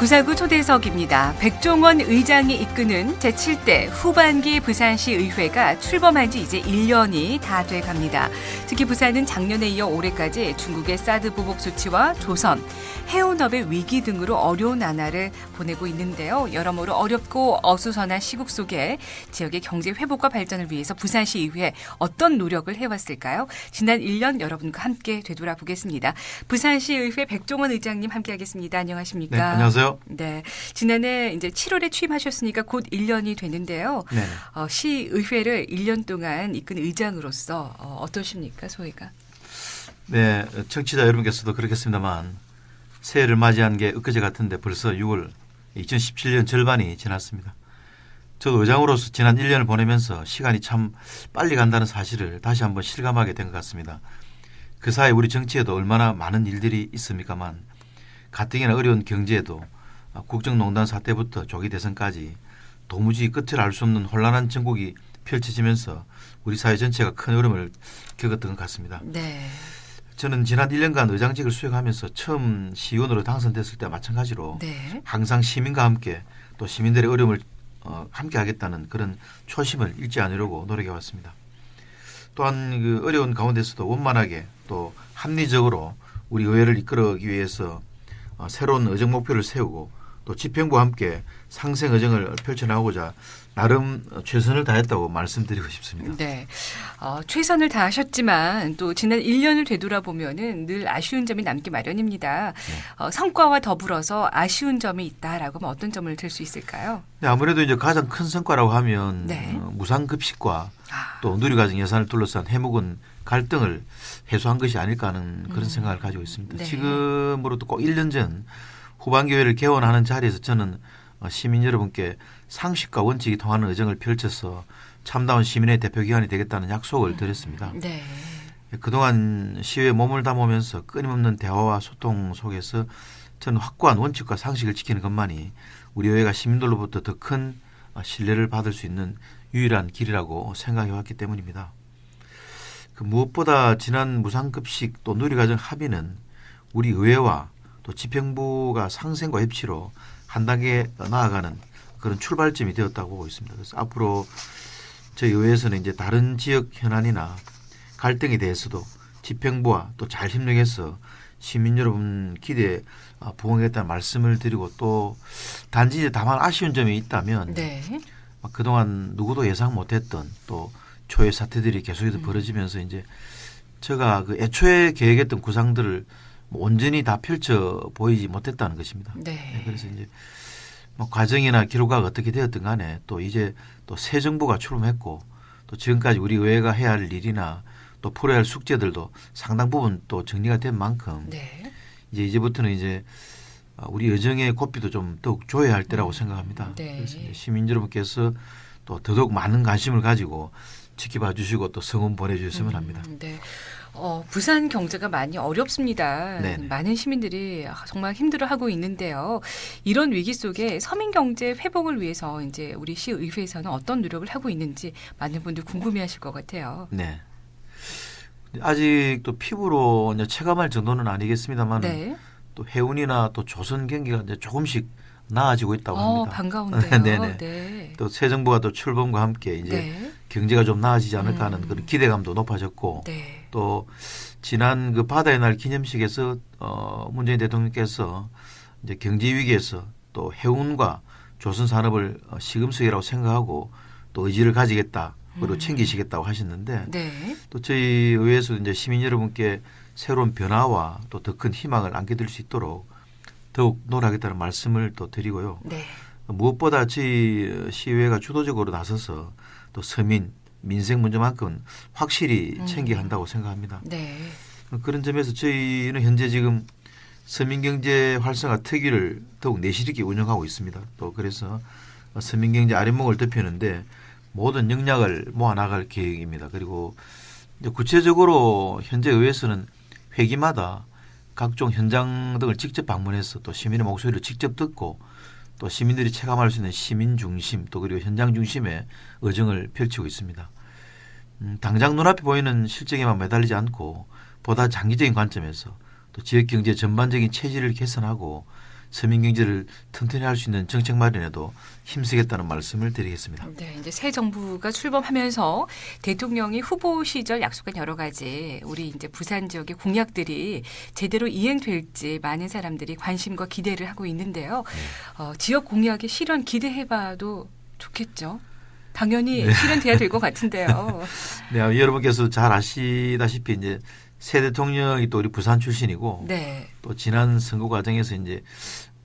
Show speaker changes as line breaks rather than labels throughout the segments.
구살구 초대석입니다. 백종원 의장이 이끄는 제7대 후반기 부산시 의회가 출범한 지 이제 1년이 다 돼갑니다. 특히 부산은 작년에 이어 올해까지 중국의 사드 보복 조치와 조선, 해운업의 위기 등으로 어려운 나날을 보내고 있는데요. 여러모로 어렵고 어수선한 시국 속에 지역의 경제 회복과 발전을 위해서 부산시 의회 어떤 노력을 해왔을까요? 지난 1년 여러분과 함께 되돌아보겠습니다. 부산시 의회 백종원 의장님 함께하겠습니다. 안녕하십니까?
네, 안녕하세요.
네, 지난해 이제 7월에 취임하셨으니까 곧 1년이 되는데요.
네.
시의회를 1년 동안 이끈 의장으로서 어떠십니까, 소회가?
네, 청취자 여러분께서도 그렇겠습니다만 새해를 맞이한 게 엊그제 같은데 벌써 6월 2017년 절반이 지났습니다. 저도 의장으로서 지난 1년을 보내면서 시간이 참 빨리 간다는 사실을 다시 한번 실감하게 된 것 같습니다. 그 사이 우리 정치에도 얼마나 많은 일들이 있습니까만 가뜩이나 어려운 경제에도 국정농단 사태부터 조기 대선까지 도무지 끝을 알 수 없는 혼란한 정국이 펼쳐지면서 우리 사회 전체가 큰 어려움을 겪었던 것 같습니다.
네.
저는 지난 1년간 의장직을 수행하면서 처음 시의원으로 당선됐을 때와 마찬가지로
네.
항상 시민과 함께 또 시민들의 어려움을 함께 하겠다는 그런 초심을 잃지 않으려고 노력해 왔습니다. 또한 그 어려운 가운데서도 원만하게 또 합리적으로 우리 의회를 이끌어가기 위해서 새로운 의정 목표를 세우고 또 집행부와 함께 상생 의정을 펼쳐나가고자 나름 최선을 다했다고 말씀드리고 싶습니다.
네, 최선을 다하셨지만 또 지난 1년을 되돌아보면은 늘 아쉬운 점이 남기 마련입니다.
네.
성과와 더불어서 아쉬운 점이 있다라고 하면 어떤 점을 들 수 있을까요?
네, 아무래도 이제 가장 큰 성과라고 하면
네.
무상급식과 또 누리과정 예산을 둘러싼 해묵은 갈등을 해소한 것이 아닐까 하는 그런 생각을 가지고 있습니다.
네.
지금으로도 꼭 1년 전 후반기회를 개원하는 자리에서 저는 시민 여러분께 상식과 원칙이 통하는 의정을 펼쳐서 참다운 시민의 대표기관이 되겠다는 약속을 드렸습니다.
네.
그동안 시위에 몸을 담으면서 끊임없는 대화와 소통 속에서 저는 확고한 원칙과 상식을 지키는 것만이 우리 의회가 시민들로부터 더 큰 신뢰를 받을 수 있는 유일한 길이라고 생각해 왔기 때문입니다. 그 무엇보다 지난 무상급식 또 누리과정 합의는 우리 의회와 또 집행부가 상생과 협치로 한 단계 나아가는 그런 출발점이 되었다고 보고 있습니다. 그래서 앞으로 저희 의회에서는 이제 다른 지역 현안이나 갈등에 대해서도 집행부와 또 잘 협력해서 시민 여러분 기대에 부응하겠다는 말씀을 드리고 또 단지 이제 다만 아쉬운 점이 있다면
네.
그동안 누구도 예상 못했던 또 초유의 사태들이 계속해서 벌어지면서 이제 제가 그 애초에 계획했던 구상들을 온전히 다 펼쳐 보이지 못했다는 것입니다.
네.
그래서 이제 뭐 과정이나 기록가 어떻게 되었든 간에 또 이제 또 새 정부가 출범했고 또 지금까지 우리 의회가 해야 할 일이나 또 풀어야 할 숙제들도 상당 부분 또 정리가 된 만큼
네.
이제부터는 이제 우리 의정의 고삐도 좀 더욱 조여야 할 때라고 생각합니다.
네.
그래서 이제 시민 여러분께서 또 더더욱 많은 관심을 가지고 지켜봐 주시고 또 성원 보내주셨으면 합니다.
네. 부산 경제가 많이 어렵습니다.
네네.
많은 시민들이 정말 힘들어하고 있는데요. 이런 위기 속에 서민 경제 회복을 위해서 이제 우리 시의회에서는 어떤 노력을 하고 있는지 많은 분들 궁금해하실 것 같아요.
네. 아직 또 피부로 이제 체감할 정도는 아니겠습니다만
네.
또 해운이나 또 조선 경기가 이제 조금씩 나아지고 있다고 합니다.
반가운데요.
네네.
네.
또 새 정부가 또 출범과 함께 이제
네.
경제가 좀 나아지지 않을까 하는 그런 기대감도 높아졌고
네.
또 지난 그 바다의 날 기념식에서 문재인 대통령께서 이제 경제 위기에서 또 해운과 조선 산업을 시금석이라고 생각하고 또 의지를 가지겠다 그리고 챙기시겠다고 하셨는데
네.
또 저희 의회에서 이제 시민 여러분께 새로운 변화와 또 더 큰 희망을 안겨드릴 수 있도록 더욱 노력하겠다는 말씀을 또 드리고요.
네.
무엇보다 저희 시의회가 주도적으로 나서서 또 서민 민생 문제만큼은 확실히 챙겨야 한다고 생각합니다.
네.
그런 점에서 저희는 현재 지금 서민경제 활성화 특위를 더욱 내실 있게 운영하고 있습니다. 또 그래서 서민경제 아랫목을 덮이는데 모든 역량을 모아나갈 계획입니다. 그리고 이제 구체적으로 현재 의회에서는 회기마다 각종 현장 등을 직접 방문해서 또 시민의 목소리를 직접 듣고 또 시민들이 체감할 수 있는 시민 중심 또 그리고 현장 중심의 의정을 펼치고 있습니다. 당장 눈앞에 보이는 실정에만 매달리지 않고 보다 장기적인 관점에서 또 지역경제 전반적인 체질을 개선하고 서민 경제를 튼튼히 할 수 있는 정책 마련에도 힘쓰겠다는 말씀을 드리겠습니다.
네, 이제 새 정부가 출범하면서 대통령이 후보 시절 약속한 여러 가지 우리 이제 부산 지역의 공약들이 제대로 이행될지 많은 사람들이 관심과 기대를 하고 있는데요. 지역 공약의 실현 기대해봐도 좋겠죠. 당연히 실현돼야 될 것 같은데요.
네, 여러분께서 잘 아시다시피 이제 새 대통령이 또 우리 부산 출신이고
네.
또 지난 선거 과정에서 이제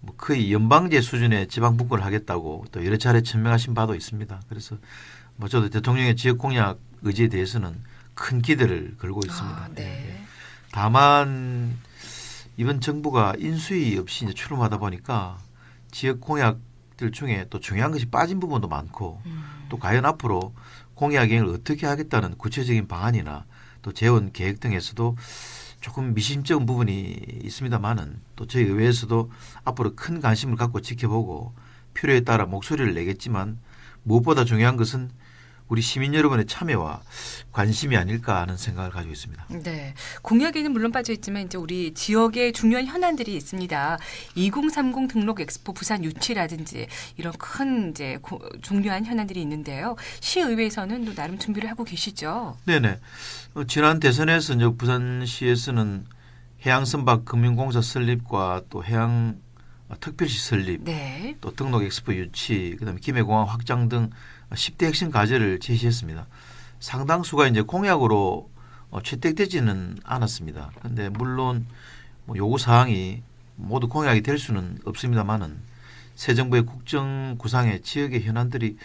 뭐 거의 연방제 수준의 지방 분권을 하겠다고 또 여러 차례 천명하신 바도 있습니다. 그래서 뭐 저도 대통령의 지역 공약 의지에 대해서는 큰 기대를 걸고 있습니다.
네.
다만 이번 정부가 인수위 없이 이제 출범하다 보니까 지역 공약들 중에 또 중요한 것이 빠진 부분도 많고 또 과연 앞으로 공약 이행을 어떻게 하겠다는 구체적인 방안이나 또 재원 계획 등에서도 조금 미심쩍은 부분이 있습니다만은 또 저희 의회에서도 앞으로 큰 관심을 갖고 지켜보고 필요에 따라 목소리를 내겠지만 무엇보다 중요한 것은 우리 시민 여러분의 참여와 관심이 아닐까 하는 생각을 가지고 있습니다.
네. 공약에는 물론 빠져 있지만 이제 우리 지역에 중요한 현안들이 있습니다. 2030 등록 엑스포 부산 유치라든지 이런 큰 이제 중요한 현안들이 있는데요. 시의회에서는 또 나름 준비를 하고 계시죠.
네네. 지난 대선에서 이제 부산시에서는 해양선박 금융공사 설립과 또 해양 특별시 설립,
네.
또 등록 엑스포 유치, 그다음에 김해공항 확장 등 10대 핵심 과제를 제시했습니다. 상당수가 이제 공약으로 채택되지는 않았습니다. 그런데 물론 뭐 요구 사항이 모두 공약이 될 수는 없습니다만은 새 정부의 국정 구상의 지역의 현안들이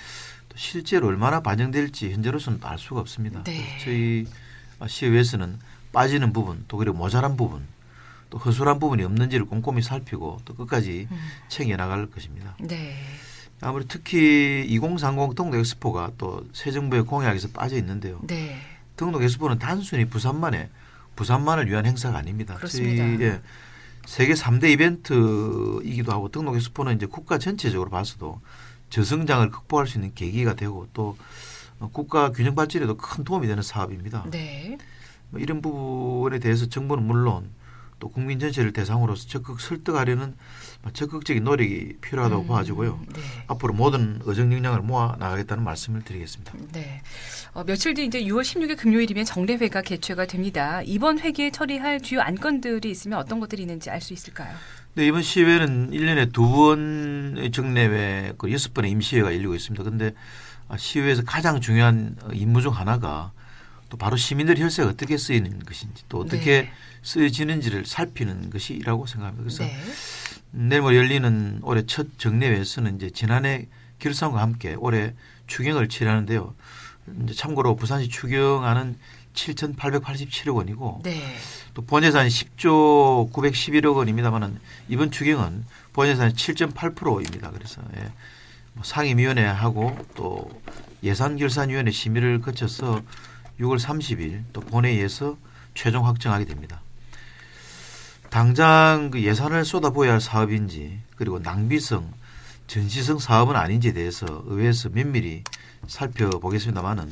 또 실제로 얼마나 반영될지 현재로서는 알 수가 없습니다.
네.
저희 시의회에서는 빠지는 부분, 또 그리고 모자란 부분, 또 허술한 부분이 없는지를 꼼꼼히 살피고 또 끝까지 챙겨 나갈 것입니다.
네.
아무래도 특히 2030 등록 엑스포가 또 새 정부의 공약에서 빠져 있는데요.
네.
등록 엑스포는 단순히 부산만을 위한 행사가 아닙니다.
그렇습니다.
저희 세계 3대 이벤트이기도 하고 등록 엑스포는 이제 국가 전체적으로 봐서도 저성장을 극복할 수 있는 계기가 되고 또 국가 균형 발전에도 큰 도움이 되는 사업입니다.
네.
뭐 이런 부분에 대해서 정부는 물론 또 국민 전체를 대상으로서 적극 설득하려는 적극적인 노력이 필요하다고 봐주고요.
네.
앞으로 모든 의정역량을 모아 나가겠다는 말씀을 드리겠습니다.
네. 며칠 뒤 이제 6월 16일 금요일이면 정례회가 개최가 됩니다. 이번 회기에 처리할 주요 안건들이 있으면 어떤 것들이 있는지 알 수 있을까요?
네, 이번 시회는 1년에 2번의 정례회, 6번의 임시회가 열리고 있습니다. 그런데 시회에서 가장 중요한 임무 중 하나가 또 바로 시민들의 혈세가 어떻게 쓰이는 것인지 또 어떻게
네.
쓰여지는지를 살피는 것이라고 생각합니다. 그래서
네.
내일 모레 열리는 올해 첫 정례회에서는 이제 지난해 결산과 함께 올해 추경을 치르는데요. 이제 참고로 부산시 추경안은 7,887억 원이고
네.
또 본예산이 10조 911억 원입니다만은 이번 추경은 본예산이 7.8%입니다. 그래서 뭐 상임위원회하고 또 예산결산위원회 심의를 거쳐서 6월 30일 또 본회의에서 최종 확정하게 됩니다. 당장 그 예산을 쏟아부어야 할 사업인지 그리고 낭비성, 전시성 사업은 아닌지에 대해서 의회에서 면밀히 살펴보겠습니다만은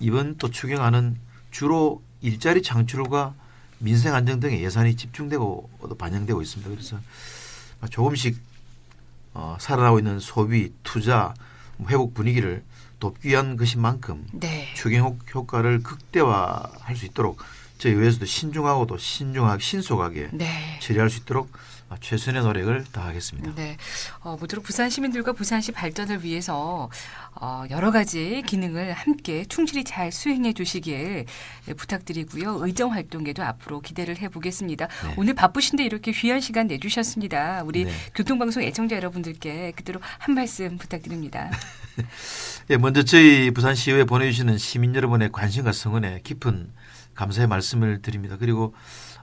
이번 또 추경안은 주로 일자리 창출과 민생 안정 등의 예산이 집중되고 반영되고 있습니다. 그래서 조금씩 살아나고 있는 소비, 투자, 회복 분위기를 돕기 위한 것인 만큼
네.
추경 효과를 극대화할 수 있도록 저희 의회에서도 신중하고도 신속하게
네.
처리할 수 있도록 최선의 노력을 다하겠습니다.
네. 모쪼록 부산 시민들과 부산시 발전을 위해서 여러 가지 기능을 함께 충실히 잘 수행해 주시길 부탁드리고요. 의정 활동에도 앞으로 기대를 해보겠습니다.
네.
오늘 바쁘신데 이렇게 귀한 시간 내주셨습니다. 우리
네.
교통방송 애청자 여러분들께 그대로 한 말씀 부탁드립니다.
예, 먼저 저희 부산시의회에 보내주시는 시민 여러분의 관심과 성원에 깊은 감사의 말씀을 드립니다. 그리고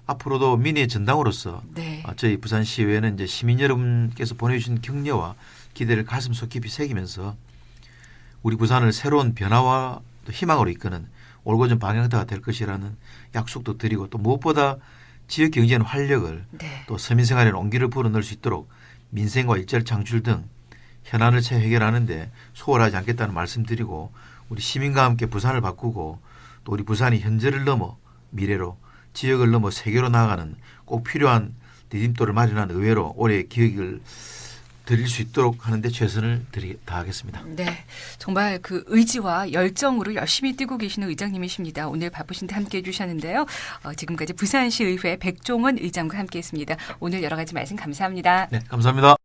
앞으로도 민의의 전당으로서
네.
저희 부산시의회는 이제 시민 여러분께서 보내주신 격려와 기대를 가슴속 깊이 새기면서 우리 부산을 새로운 변화와 또 희망으로 이끄는 올곧은 방향타가 될 것이라는 약속도 드리고 또 무엇보다 지역 경제는 활력을
네.
또 서민생활에 온기를 불어넣을 수 있도록 민생과 일자리 창출 등 현안을 해결하는 데 소홀하지 않겠다는 말씀드리고 우리 시민과 함께 부산을 바꾸고 또 우리 부산이 현재를 넘어 미래로 지역을 넘어 세계로 나아가는 꼭 필요한 디딤돌을 마련한 의회로 올해 기획을 드릴 수 있도록 하는데 최선을 다하겠습니다.
네, 정말 그 의지와 열정으로 열심히 뛰고 계시는 의장님이십니다. 오늘 바쁘신데 함께해 주셨는데요. 지금까지 부산시 의회 백종원 의장과 함께했습니다. 오늘 여러 가지 말씀 감사합니다.
네, 감사합니다.